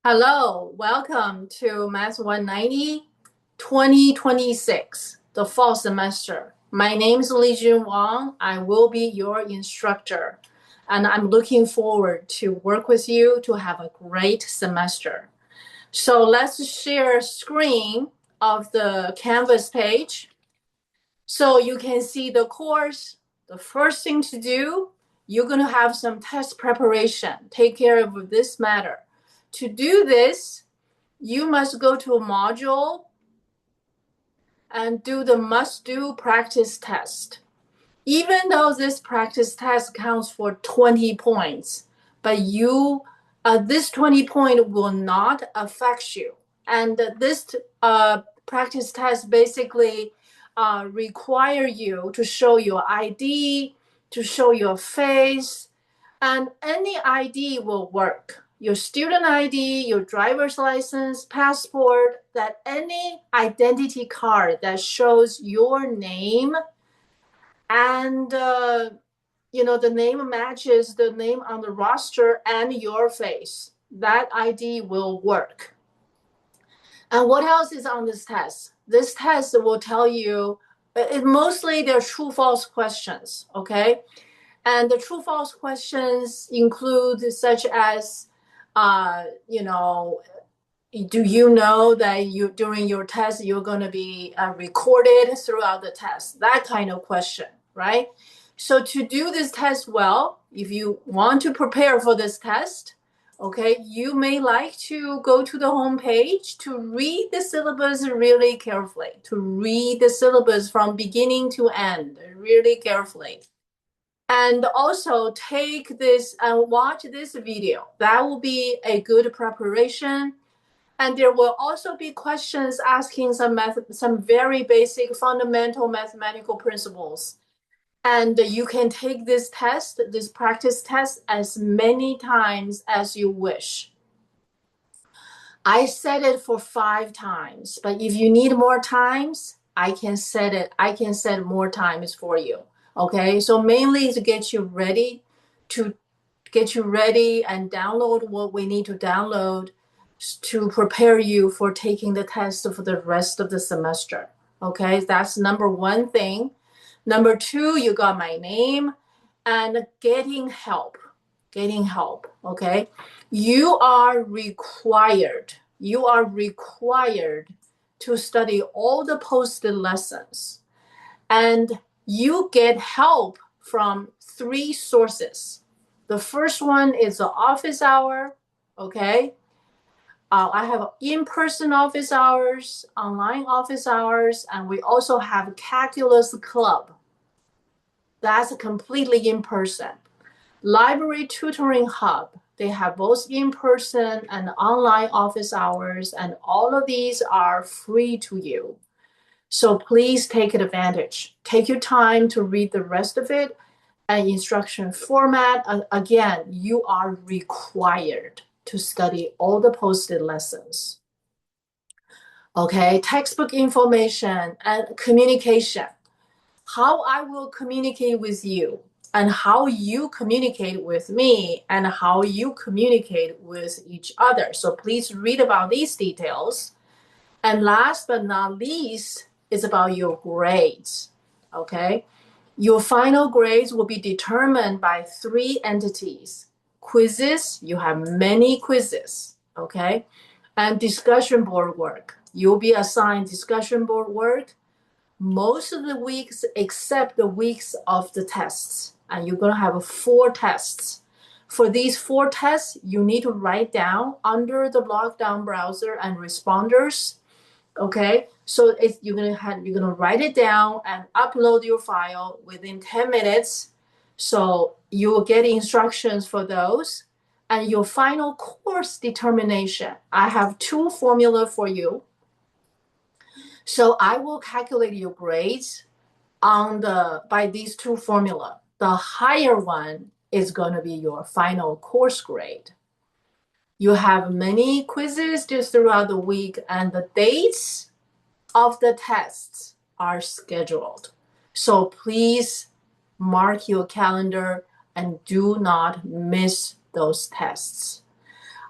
Hello, welcome to Math 190 2026, the fall semester. My name is Lijun Wang. I will be your instructor, and I'm looking forward to work with you to have a great semester. So let's share a screen of the Canvas page so you can see the course. The first thing to do, you're going to have some test preparation. Take care of this matter. To do this, you must go to a module and do the must-do practice test. Even though this practice test counts for 20 points, but this 20 point will not affect you. And this practice test basically require you to show your ID, to show your face, and any ID will work. Your student ID, your driver's license, passport, that any identity card that shows your name and the name matches the name on the roster and your face. That ID will work. And what else is on this test? This test will tell you, mostly they're true false questions, okay? And the true false questions include such as, do you know that during your test you're going to be recorded throughout the test? That kind of question, right? So to do this test well, if you want to prepare for this test, okay, you may like to go to the home page to read the syllabus really carefully, to read the syllabus from beginning to end really carefully. And also take this and watch this video. That will be a good preparation. And there will also be questions asking some very basic fundamental mathematical principles. And you can take this test, this practice test, as many times as you wish. I set it for 5 times, but if you need more times, I can set more times for you. Okay, so mainly to get you ready and download what we need to download to prepare you for taking the test for the rest of the semester. Okay, that's number one thing. Number two, you got my name and getting help. Okay, you are required to study all the posted lessons, and you get help from 3 sources. The first one is the office hour, okay? I have in-person office hours, online office hours, and we also have Calculus Club. That's completely in person. Library Tutoring Hub, they have both in-person and online office hours, and all of these are free to you. So please take advantage. Take your time to read the rest of it and instruction format. Again, you are required to study all the posted lessons. Okay, textbook information and communication. How I will communicate with you and how you communicate with me and how you communicate with each other. So please read about these details. And last but not least is about your grades, okay? Your final grades will be determined by 3 entities. Quizzes, you have many quizzes, okay? And discussion board work. You'll be assigned discussion board work most of the weeks except the weeks of the tests. And you're going to have 4 tests. For these 4 tests, you need to write down under the Lockdown browser and responders. Okay, so you're gonna write it down and upload your file within 10 minutes. So you will get instructions for those. And your final course determination, I have 2 formula for you. So I will calculate your grades by these 2 formula. The higher one is going to be your final course grade. You have many quizzes just throughout the week, and the dates of the tests are scheduled. So please mark your calendar and do not miss those tests.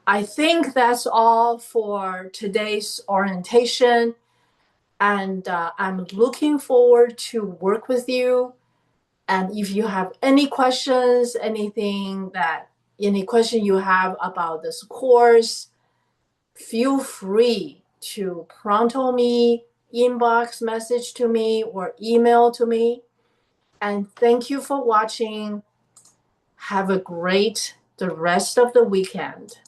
I think that's all for today's orientation. And I'm looking forward to work with you. And if you have any questions, any question you have about this course, feel free to pronto me, inbox message to me, or email to me. And thank you for watching. Have a great the rest of the weekend.